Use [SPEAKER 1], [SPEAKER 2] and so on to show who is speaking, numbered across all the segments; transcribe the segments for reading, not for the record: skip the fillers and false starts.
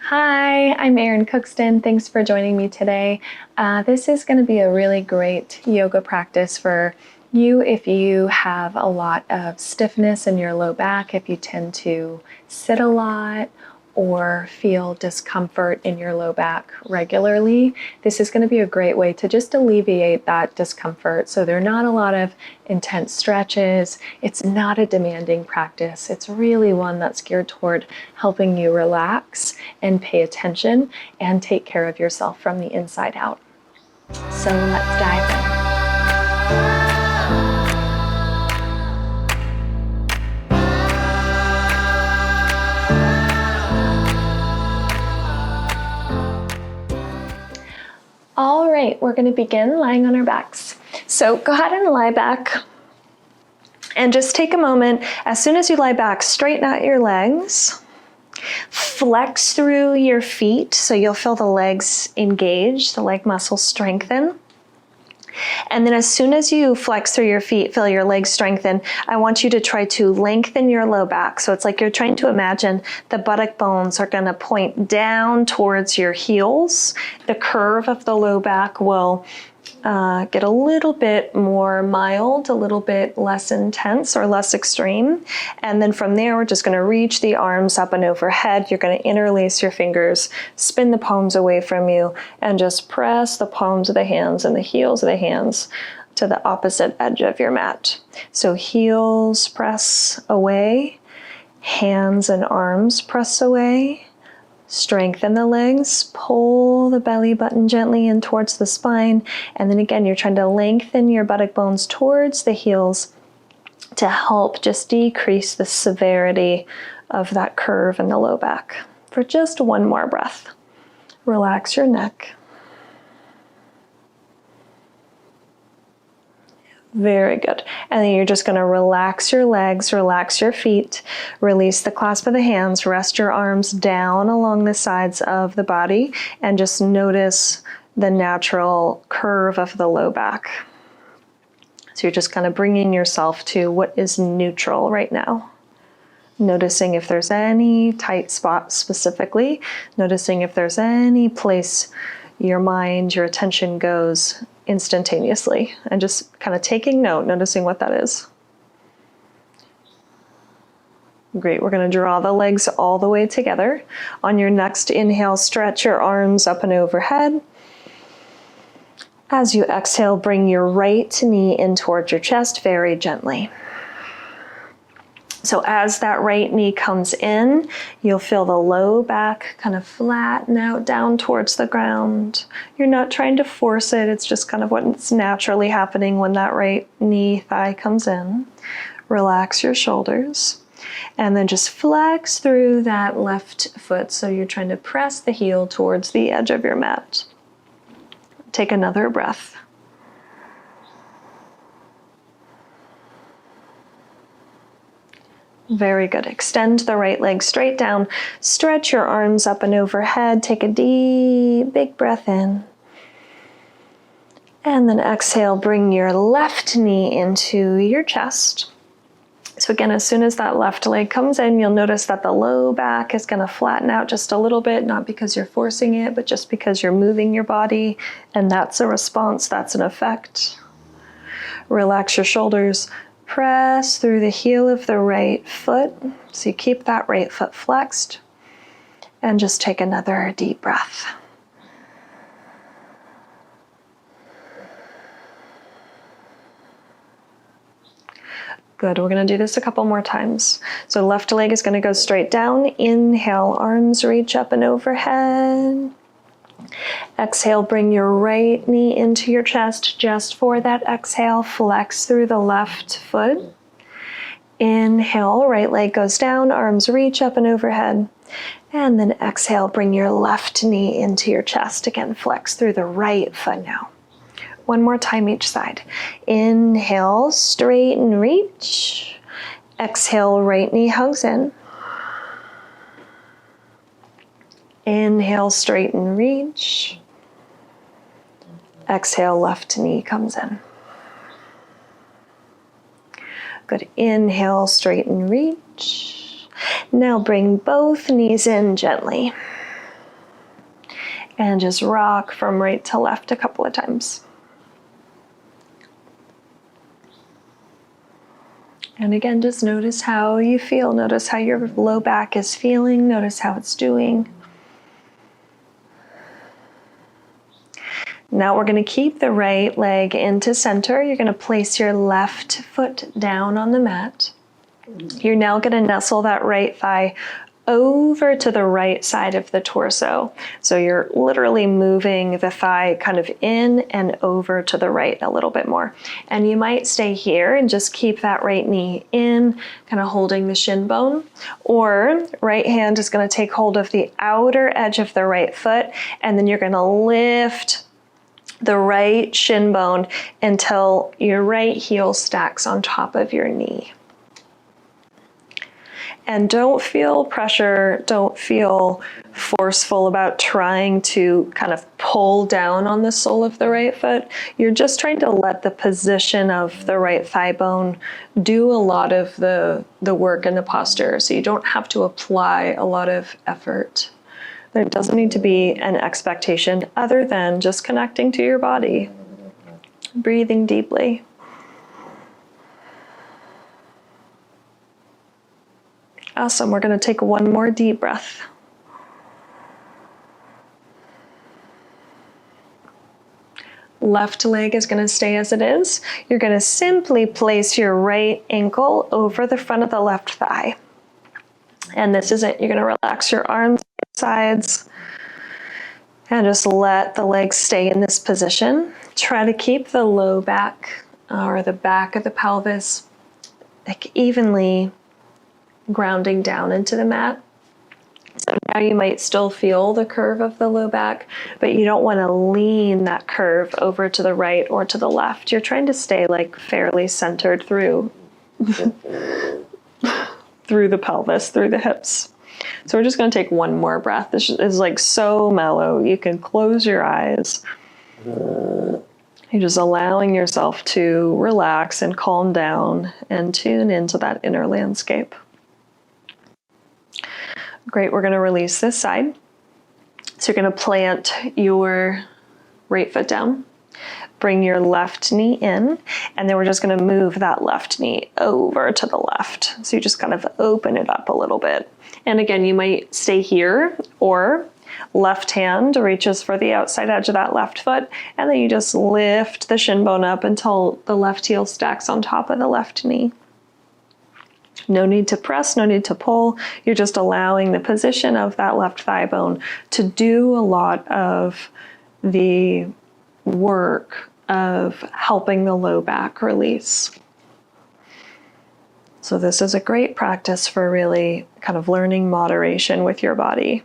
[SPEAKER 1] Hi, I'm Erin Cookston. Thanks for joining me today. This is going to be a really great yoga practice for you if you have a lot of stiffness in your low back, if you tend to sit a lot or feel discomfort in your low back regularly. This is going to be a great way to just alleviate that discomfort. So there are not a lot of intense stretches. It's not a demanding practice. It's really one that's geared toward helping you relax and pay attention and take care of yourself from the inside out. So let's dive in. All right, we're going to begin lying on our backs. So go ahead and lie back and just take a moment. As soon as you lie back, straighten out your legs, flex through your feet so you'll feel the legs engage, the leg muscles strengthen. And then as soon as you flex through your feet, feel your legs strengthen, I want you to try to lengthen your low back. So it's like you're trying to imagine the buttock bones are going to point down towards your heels. The curve of the low back will get a little bit more mild, a little bit less intense or less extreme. And then from there, we're just going to reach the arms up and overhead. You're going to interlace your fingers, spin the palms away from you, and just press the palms of the hands and the heels of the hands to the opposite edge of your mat. So heels press away, hands and arms press away. Strengthen the legs, pull the belly button gently in towards the spine, and then again you're trying to lengthen your buttock bones towards the heels to help just decrease the severity of that curve in the low back. For just one more breath, relax your neck. Very good. And then you're just going to relax your legs, relax your feet, release the clasp of the hands, rest your arms down along the sides of the body, and just notice the natural curve of the low back. So you're just kind of bringing yourself to what is neutral right now. Noticing if there's any tight spot specifically, noticing if there's any place your mind, your attention goes instantaneously, and just kind of taking note, noticing what that is. Great, we're going to draw the legs all the way together. On your next inhale, stretch your arms up and overhead. As you exhale, bring your right knee in towards your chest very gently. So as that right knee comes in, you'll feel the low back kind of flatten out down towards the ground. You're not trying to force it, it's just kind of what's naturally happening when that right knee thigh comes in. Relax your shoulders, and then just flex through that left foot. So you're trying to press the heel towards the edge of your mat. Take another breath. Very good. Extend the right leg straight down. Stretch your arms up and overhead. Take a deep, big breath in. And then exhale, bring your left knee into your chest. So again, as soon as that left leg comes in, you'll notice that the low back is going to flatten out just a little bit, not because you're forcing it, but just because you're moving your body. And that's a response, that's an effect. Relax your shoulders. Press through the heel of the right foot, so you keep that right foot flexed, and just take another deep breath. Good, we're going to do this a couple more times. So left leg is going to go straight down. Inhale, arms reach up and overhead. Exhale, bring your right knee into your chest. Just for that exhale, flex through the left foot. Inhale, right leg goes down, arms reach up and overhead. And then exhale, bring your left knee into your chest. Again, flex through the right foot now. One more time each side. Inhale, straighten, reach. Exhale, right knee hugs in. Inhale, straighten, reach. Exhale, left knee comes in. Good. Inhale, straighten, reach. Now bring both knees in gently. And just rock from right to left a couple of times. And again, just notice how you feel. Notice how your low back is feeling. Notice how it's doing. Now we're going to keep the right leg into center. You're going to place your left foot down on the mat. You're now going to nestle that right thigh over to the right side of the torso. So you're literally moving the thigh kind of in and over to the right a little bit more. And you might stay here and just keep that right knee in, kind of holding the shin bone. Or right hand is going to take hold of the outer edge of the right foot, and then you're going to lift the right shin bone until your right heel stacks on top of your knee. And don't feel pressure, don't feel forceful about trying to kind of pull down on the sole of the right foot. You're just trying to let the position of the right thigh bone do a lot of the work in the posture, so you don't have to apply a lot of effort. There doesn't need to be an expectation other than just connecting to your body, breathing deeply. Awesome. We're going to take one more deep breath. Left leg is going to stay as it is. You're going to simply place your right ankle over the front of the left thigh. And this is it. You're going to relax your arms, sides, and just let the legs stay in this position. Try to keep the low back or the back of the pelvis like evenly grounding down into the mat. So now you might still feel the curve of the low back, but you don't want to lean that curve over to the right or to the left. You're trying to stay like fairly centered through through the pelvis, through the hips. So we're just going to take one more breath. This is like so mellow. You can close your eyes. You're just allowing yourself to relax and calm down and tune into that inner landscape. Great, we're going to release this side. So you're going to plant your right foot down, bring your left knee in, and then we're just going to move that left knee over to the left. So you just kind of open it up a little bit. And again, you might stay here, or left hand reaches for the outside edge of that left foot, and then you just lift the shin bone up until the left heel stacks on top of the left knee. No need to press, no need to pull. You're just allowing the position of that left thigh bone to do a lot of the work of helping the low back release. So this is a great practice for really kind of learning moderation with your body,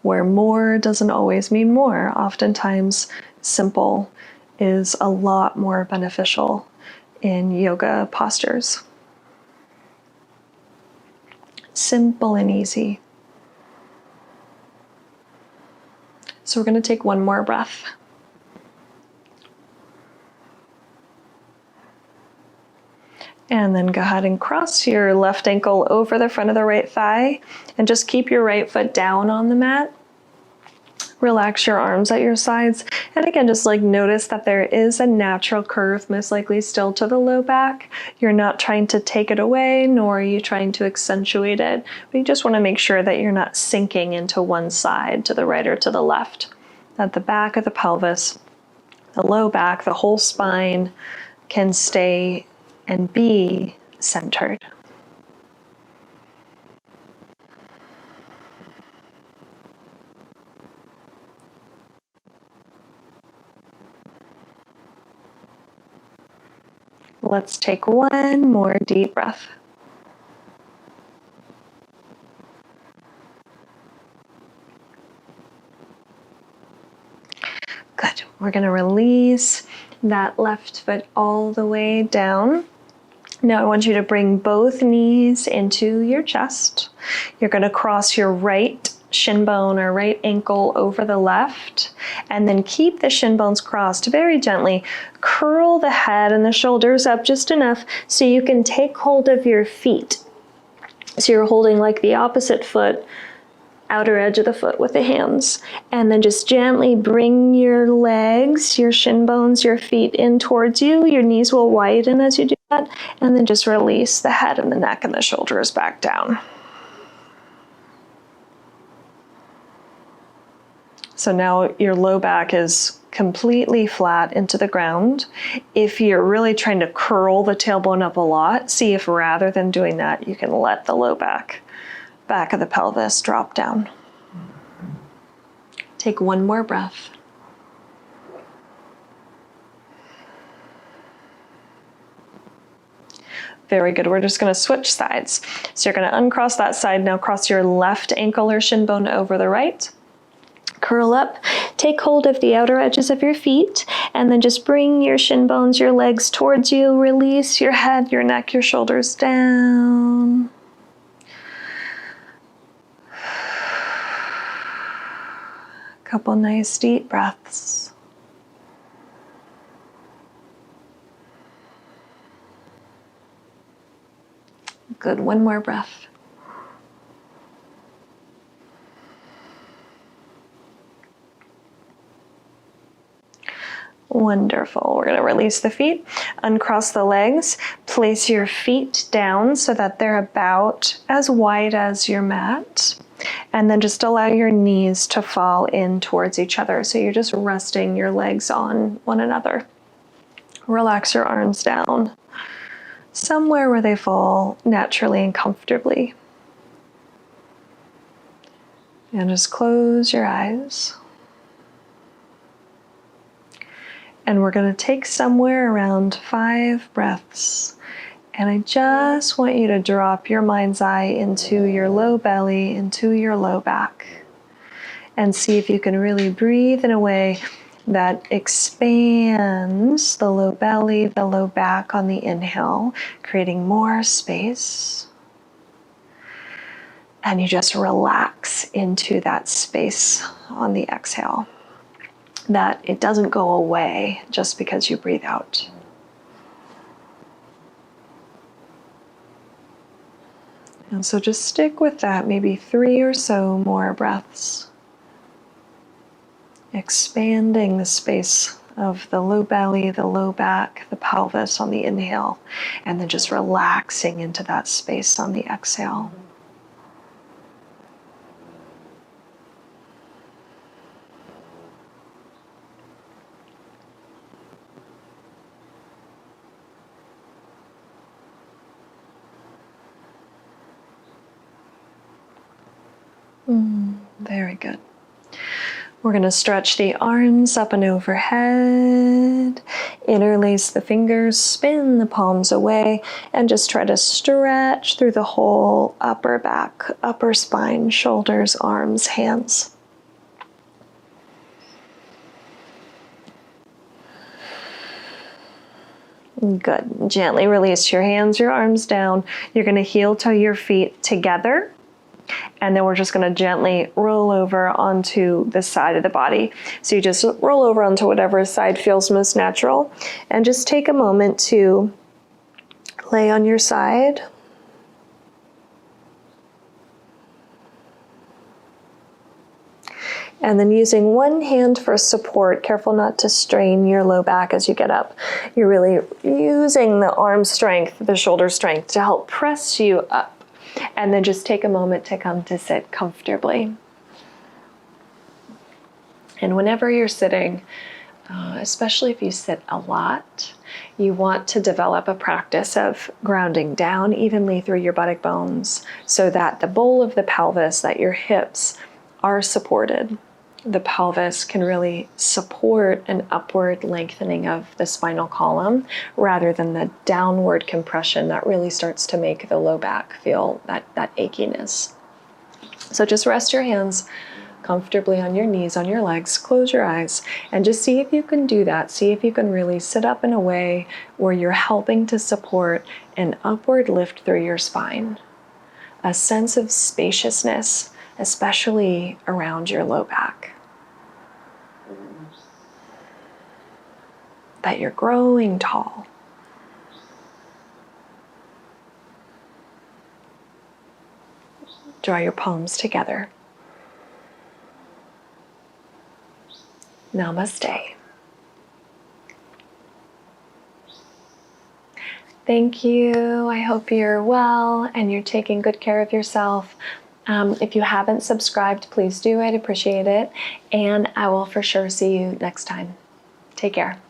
[SPEAKER 1] where more doesn't always mean more. Oftentimes, simple is a lot more beneficial in yoga postures. Simple and easy. So we're going to take one more breath. And then go ahead and cross your left ankle over the front of the right thigh and just keep your right foot down on the mat. Relax your arms at your sides. And again, just like notice that there is a natural curve, most likely still to the low back. You're not trying to take it away, nor are you trying to accentuate it. But you just want to make sure that you're not sinking into one side, to the right or to the left. That the back of the pelvis, the low back, the whole spine can stay and be centered. Let's take one more deep breath. Good. We're going to release that left foot all the way down. Now I want you to bring both knees into your chest. You're going to cross your right shin bone or right ankle over the left, and then keep the shin bones crossed very gently. Curl the head and the shoulders up just enough so you can take hold of your feet. So you're holding like the opposite foot outer edge of the foot with the hands. And then just gently bring your legs, your shin bones, your feet in towards you. Your knees will widen as you do that. And then just release the head and the neck and the shoulders back down. So now your low back is completely flat into the ground. If you're really trying to curl the tailbone up a lot, see if rather than doing that, you can let the low back of the pelvis drop down. Take one more breath. Very good. We're just going to switch sides. So you're going to uncross that side. Now cross your left ankle or shin bone over the right. Curl up, take hold of the outer edges of your feet, and then just bring your shin bones, your legs towards you. Release your head, your neck, your shoulders down. Couple nice deep breaths. Good, one more breath. Wonderful. We're going to release the feet, uncross the legs, place your feet down so that they're about as wide as your mat, and then just allow your knees to fall in towards each other. So you're just resting your legs on one another. Relax your arms down somewhere where they fall naturally and comfortably. And just close your eyes. And we're going to take somewhere around 5 breaths. And I just want you to drop your mind's eye into your low belly, into your low back. And see if you can really breathe in a way that expands the low belly, the low back on the inhale, creating more space. And you just relax into that space on the exhale. That it doesn't go away just because you breathe out. And so just stick with that, maybe 3 or so more breaths. Expanding the space of the low belly, the low back, the pelvis on the inhale, and then just relaxing into that space on the exhale. Very good. We're going to stretch the arms up and overhead, interlace the fingers, spin the palms away, and just try to stretch through the whole upper back, upper spine, shoulders, arms, hands. Good. Gently release your hands, your arms down. You're going to heel toe your feet together. And then we're just going to gently roll over onto the side of the body. So you just roll over onto whatever side feels most natural. And just take a moment to lay on your side. And then using one hand for support, careful not to strain your low back as you get up. You're really using the arm strength, the shoulder strength to help press you up. And then just take a moment to come to sit comfortably. And whenever you're sitting, especially if you sit a lot, you want to develop a practice of grounding down evenly through your buttock bones so that the bowl of the pelvis, that your hips are supported. The pelvis can really support an upward lengthening of the spinal column rather than the downward compression that really starts to make the low back feel that achiness. So just rest your hands comfortably on your knees, on your legs, close your eyes, and just see if you can do that. See if you can really sit up in a way where you're helping to support an upward lift through your spine, a sense of spaciousness, especially around your low back. That you're growing tall. Draw your palms together. Namaste. Thank you. I hope you're well and you're taking good care of yourself. If you haven't subscribed, please do. I'd appreciate it. And I will for sure see you next time. Take care.